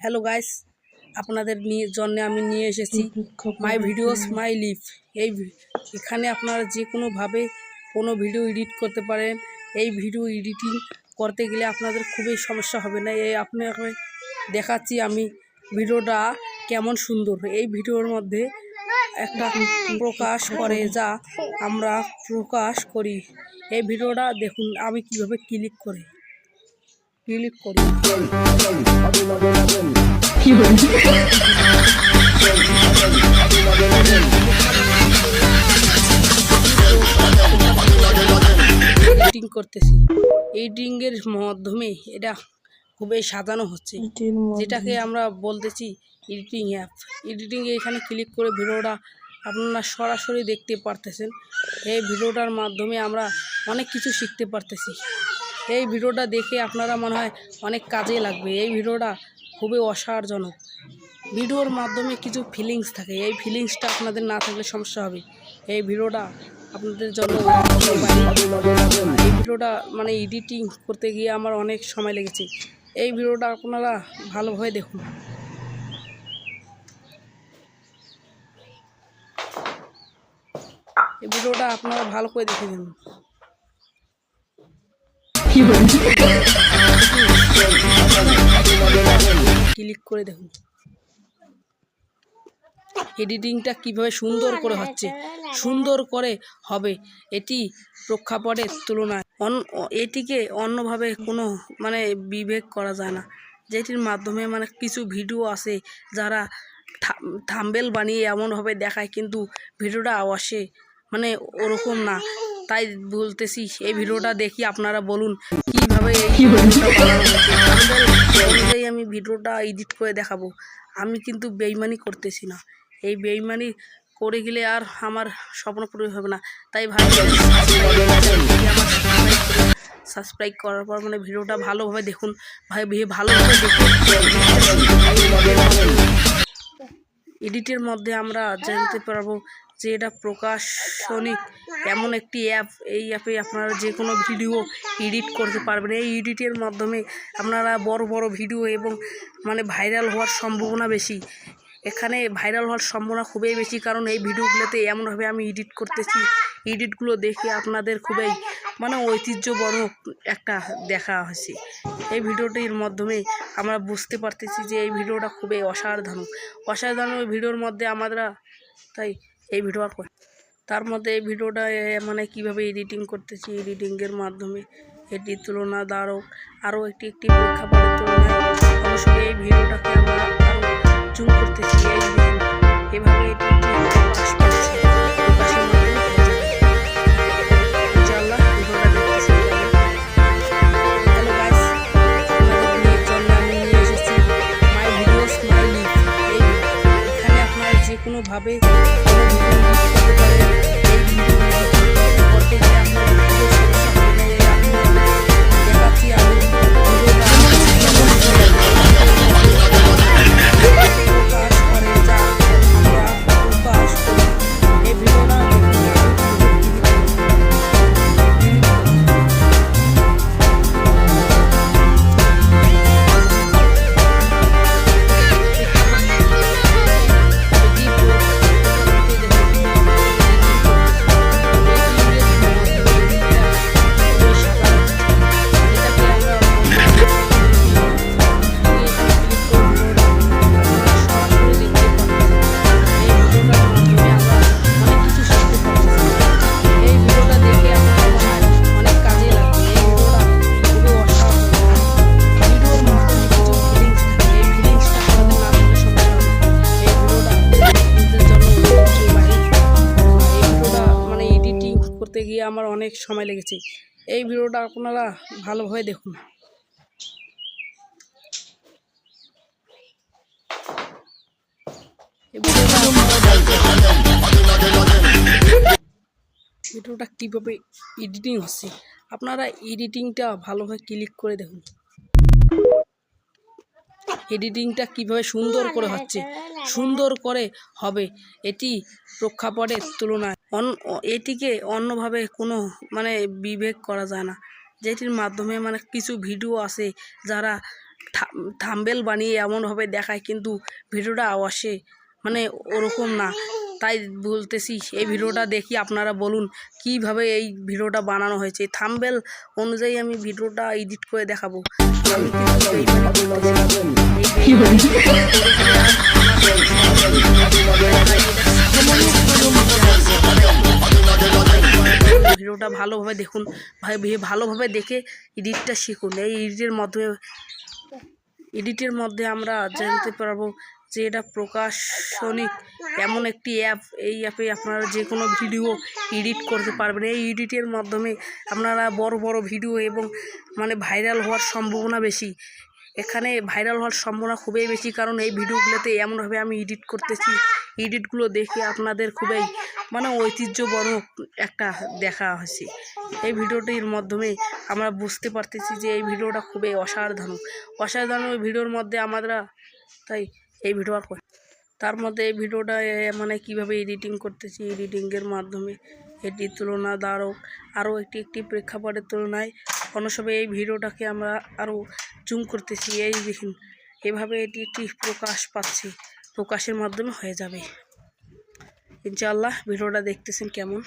Hello guys, আপনাদের জন্য আমি নিয়ে এসেছি মাই ভিডিওস মাই লিফ। এখানে আপনারা যে কোনোভাবে কোনো ভিডিও এডিট করতে পারেন। এই ভিডিও এডিটিং করতে গেলে আপনাদের খুবই সমস্যা হবে না। আপনাকে দেখাচ্ছি আমি ভিডিওটা কেমন সুন্দর। এই ভিডিওর মধ্যে একটা প্রকাশ করে যা আমরা প্রকাশ করি। এই ভিডিওটা দেখুন আমি কিভাবে ক্লিক করি। এডিটিং করতেছি। এডিটিংয়ের মাধ্যমে এটা খুবই সাজানো হচ্ছে, যেটাকে আমরা বলতেছি এডিটিং অ্যাপ। এখানে ক্লিক করে ভিডিওটা আপনারা সরাসরি দেখতে পারতেছেন। এই ভিডিওটার মাধ্যমে আমরা অনেক কিছু শিখতে পারতেছি। এই ভিডিওটা দেখে আপনারা মনে হয় অনেক কাজে লাগবে। এই ভিডিওটা খুবই অসাধারণজনক। ভিডিওর মাধ্যমে কিছু ফিলিংস থাকে, এই ফিলিংসটা আপনাদের না থাকলে সমস্যা হবে। এই ভিডিওটা আপনাদের জন্য এই ভিডিওটা এডিটিং করতে গিয়ে আমার অনেক সময় লেগেছে। এই ভিডিওটা আপনারা ভালোভাবে দেখুন। এই ভিডিওটা আপনারা ভালো করে দেখে নিন। ক্লিক করে দেখুন এডিটিংটা কিভাবে সুন্দর করে হচ্ছে, সুন্দর করে হবে। এটি প্রেক্ষাপটের তুলনায় এটিকে অন্যভাবে কোনো বিবেক করা যায় না। যেটির মাধ্যমে কিছু ভিডিও আছে যারা থাম্বনেল বানিয়ে এমনভাবে দেখায়, কিন্তু ভিডিওটা আসে ওরকম না। তাই বলতেছি এই ভিডিওটা দেখি আপনারা বলুন কিভাবে অনুযায়ী আমি ভিডিওটা এডিট করে দেখাবো। আমি কিন্তু বেইমানি করতেছি না। এই বেইমানি করে গেলে আর আমার স্বপ্ন পূরণ হবে না। তাই ভাই সাবস্ক্রাইব করার পর ভিডিওটা ভালোভাবে দেখুন। ভালোভাবে দেখুন। এডিটের মধ্যে আমরা জানতে পারবো যে এটা প্রকাশনিক এমন একটি অ্যাপ। এই অ্যাপে আপনারা যে কোনো ভিডিও এডিট করতে পারবেন। এই এডিটের মাধ্যমে আপনারা বড় বড় ভিডিও এবং ভাইরাল হওয়ার সম্ভাবনা বেশি। এখানে ভাইরাল হওয়ার সম্ভাবনা খুবই বেশি, কারণ এই ভিডিওগুলোতে এমনভাবে আমি এডিট করতেছি। এডিটগুলো দেখে আপনাদের খুবই ঐতিহ্যবহ একটা দেখা হয়েছে। এই ভিডিওটির মাধ্যমে আমরা বুঝতে পারতেছি যে এই ভিডিওটা খুবই অসাধারণ ভিডিওর মধ্যে আমরা তাই এই ভিডিও তার মধ্যে এই ভিডিওটা কিভাবে এডিটিং করতেছি। এডিটিংয়ের মাধ্যমে এটির তুলনা আরও একটি প্রেক্ষাপটের তুলনায় অবশ্যই এই ভিডিওটাকে আমরা আরও জুম করতেছি। এভাবে এটি প্রকাশ পাচ্ছে। কোনোভাবে দেখাচ্ছি আমি গিয়ে আমার অনেক সময় লেগেছে। এই ভিডিওটা আপনারা ভালোভাবে দেখুন। ভিডিওটা কীভাবে এডিটিং হচ্ছে আপনারা এডিটিংটা ভালোভাবে ক্লিক করে দেখুন। এডিটিংটা কিভাবে সুন্দর করে হচ্ছে, সুন্দর করে হবে। এটি প্রেক্ষাপটের তুলনায় এটিকে অন্যভাবে কোনো বিবেক করা যায় না। যেটির মাধ্যমে কিছু ভিডিও আছে যারা থাম্বনেল বানিয়ে এমনভাবে দেখায়, কিন্তু ভিডিওটা আসে মানে ওরকম না। তাই বলতেছি এই ভিডিওটা দেখি আপনারা বলুন কিভাবে এই ভিডিওটা বানানো হয়েছে। থাম্বনেল অনুযায়ী আমি ভিডিওটা এডিট করে দেখাবো। আমি কিন্তু এইবারই বলতেছি, ভিডিওটা ভালোভাবে দেখুন, ভালোভাবে দেখে এডিটটা শিখুন। এই এডিটের মধ্যে আমরা জানতে পারবো যে এটা প্রকাশনিক এমন একটি অ্যাপ। এই অ্যাপে আপনারা যে কোনো ভিডিও এডিট করতে পারবেন। এই এডিটের মাধ্যমে আপনারা বড় বড় ভিডিও এবং মানে ভাইরাল হওয়ার সম্ভাবনা বেশি। এখানে ভাইরাল হওয়ার সম্ভাবনা খুবই বেশি, কারণ এই ভিডিওগুলোতে এমনভাবে আমি এডিট করতেছি, এডিটগুলো দেখে আপনাদের খুবই মানে ঐতিহ্যবহ একটা দেখা হয়েছে। এই ভিডিওটির মাধ্যমে আমরা বুঝতে পারতেছি যে এই ভিডিওটা খুবই অসাধারণ ভিডিওর মধ্যে আমরা তাই এই ভিডিও তার মধ্যে এই ভিডিওটা মানে কিভাবে এডিটিং করতেছি, এডিটিংয়ের মাধ্যমে এটির তুলনাদারক আরও একটি প্রেক্ষাপটের তুলনায় অনুসবে এই ভিডিওটাকে আমরা আরও জুম করতেছি। এই দেখুন এভাবে এটি একটি প্রকাশের মাধ্যমে হয়ে যাবে। ইনশাআল্লাহ ভিডিওটা দেখতেছেন কেমন।